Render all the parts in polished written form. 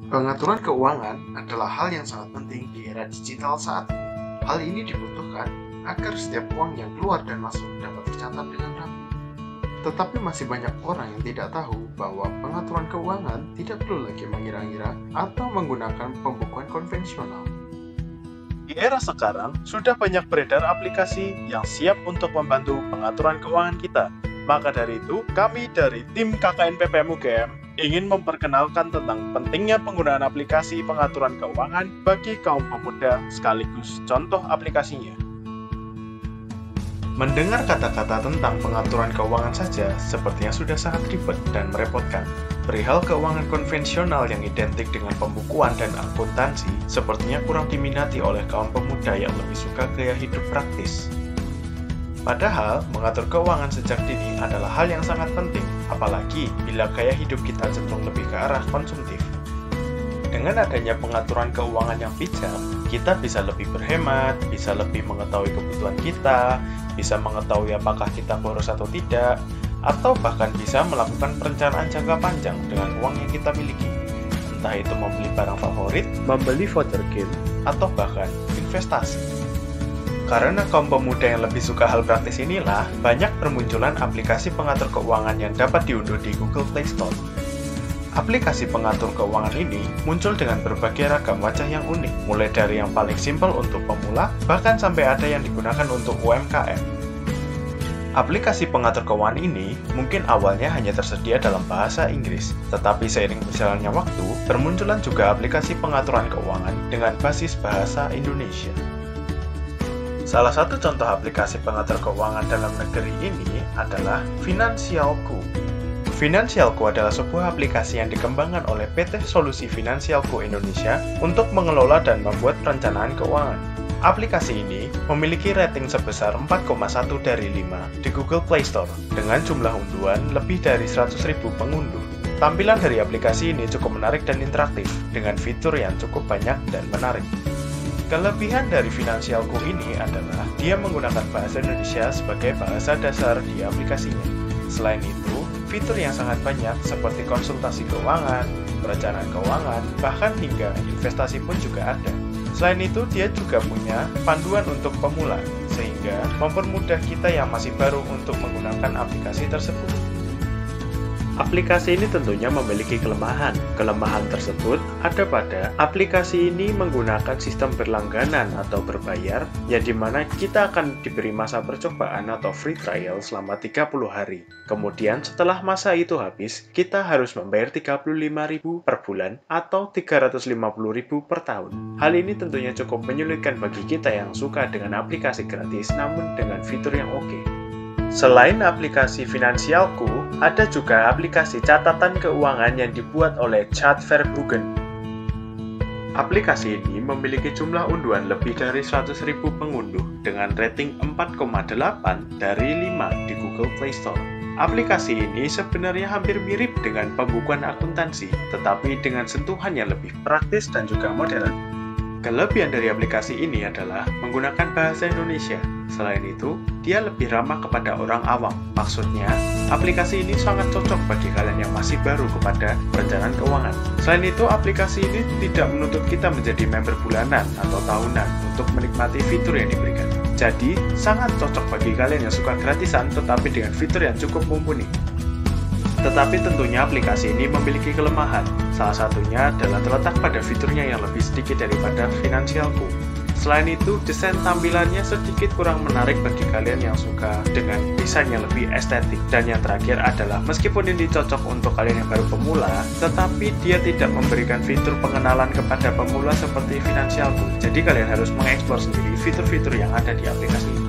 Pengaturan keuangan adalah hal yang sangat penting di era digital saat ini. Hal ini dibutuhkan agar setiap uang yang keluar dan masuk dapat tercatat dengan rapi. Tetapi masih banyak orang yang tidak tahu bahwa pengaturan keuangan tidak perlu lagi mengira-ngira atau menggunakan pembukuan konvensional. Di era sekarang, sudah banyak beredar aplikasi yang siap untuk membantu pengaturan keuangan kita. Maka dari itu, kami dari tim KKN PPM UGM ingin memperkenalkan tentang pentingnya penggunaan aplikasi pengaturan keuangan bagi kaum pemuda sekaligus contoh aplikasinya. Mendengar kata-kata tentang pengaturan keuangan saja sepertinya sudah sangat ribet dan merepotkan. Perihal keuangan konvensional yang identik dengan pembukuan dan akuntansi sepertinya kurang diminati oleh kaum pemuda yang lebih suka gaya hidup praktis. Padahal, mengatur keuangan sejak dini adalah hal yang sangat penting, apalagi bila gaya hidup kita cenderung lebih ke arah konsumtif. Dengan adanya pengaturan keuangan yang bijak, kita bisa lebih berhemat, bisa lebih mengetahui kebutuhan kita, bisa mengetahui apakah kita boros atau tidak, atau bahkan bisa melakukan perencanaan jangka panjang dengan uang yang kita miliki. Entah itu membeli barang favorit, membeli voucher game, atau bahkan investasi. Karena kaum pemuda yang lebih suka hal praktis inilah, banyak bermunculan aplikasi pengatur keuangan yang dapat diunduh di Google Play Store. Aplikasi pengatur keuangan ini muncul dengan berbagai ragam wajah yang unik, mulai dari yang paling simpel untuk pemula, bahkan sampai ada yang digunakan untuk UMKM. Aplikasi pengatur keuangan ini mungkin awalnya hanya tersedia dalam bahasa Inggris, tetapi seiring berjalannya waktu, bermunculan juga aplikasi pengaturan keuangan dengan basis bahasa Indonesia. Salah satu contoh aplikasi pengatur keuangan dalam negeri ini adalah Finansialku. Finansialku adalah sebuah aplikasi yang dikembangkan oleh PT Solusi Finansialku Indonesia untuk mengelola dan membuat perencanaan keuangan. Aplikasi ini memiliki rating sebesar 4,1 dari 5 di Google Play Store dengan jumlah unduhan lebih dari 100.000 pengunduh. Tampilan dari aplikasi ini cukup menarik dan interaktif dengan fitur yang cukup banyak dan menarik. Kelebihan dari Finansialku ini adalah dia menggunakan bahasa Indonesia sebagai bahasa dasar di aplikasinya. Selain itu, fitur yang sangat banyak seperti konsultasi keuangan, perencanaan keuangan, bahkan hingga investasi pun juga ada. Selain itu, dia juga punya panduan untuk pemula, sehingga mempermudah kita yang masih baru untuk menggunakan aplikasi tersebut. Aplikasi ini tentunya memiliki kelemahan. Kelemahan tersebut ada pada aplikasi ini menggunakan sistem berlangganan atau berbayar, yang dimana kita akan diberi masa percobaan atau free trial selama 30 hari. Kemudian setelah masa itu habis, kita harus membayar 35.000 per bulan atau 350.000 per tahun. Hal ini tentunya cukup menyulitkan bagi kita yang suka dengan aplikasi gratis namun dengan fitur yang oke. Selain aplikasi Finansialku, ada juga aplikasi catatan keuangan yang dibuat oleh Chatverboeken. Aplikasi ini memiliki jumlah unduhan lebih dari 100.000 pengunduh dengan rating 4,8 dari 5 di Google Play Store. Aplikasi ini sebenarnya hampir mirip dengan pembukuan akuntansi, tetapi dengan sentuhan yang lebih praktis dan juga modern. Kelebihan dari aplikasi ini adalah menggunakan bahasa Indonesia. Selain itu, dia lebih ramah kepada orang awam. Maksudnya, aplikasi ini sangat cocok bagi kalian yang masih baru kepada perencanaan keuangan. Selain itu, aplikasi ini tidak menuntut kita menjadi member bulanan atau tahunan untuk menikmati fitur yang diberikan. Jadi, sangat cocok bagi kalian yang suka gratisan tetapi dengan fitur yang cukup mumpuni. Tetapi tentunya aplikasi ini memiliki kelemahan. Salah satunya adalah terletak pada fiturnya yang lebih sedikit daripada Finansialku. Selain itu, desain tampilannya sedikit kurang menarik bagi kalian yang suka dengan desain yang lebih estetik. Dan yang terakhir adalah, meskipun ini cocok untuk kalian yang baru pemula, tetapi dia tidak memberikan fitur pengenalan kepada pemula seperti Finansialku. Jadi kalian harus mengeksplor sendiri fitur-fitur yang ada di aplikasi ini.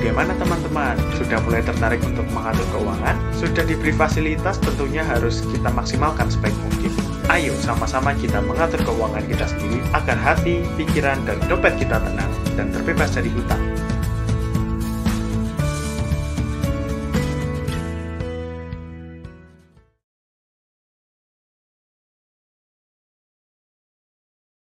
Bagaimana teman-teman? Sudah mulai tertarik untuk mengatur keuangan? Sudah diberi fasilitas, tentunya harus kita maksimalkan sebaik mungkin. Ayo sama-sama kita mengatur keuangan kita sendiri agar hati, pikiran, dan dompet kita tenang dan terbebas dari hutang.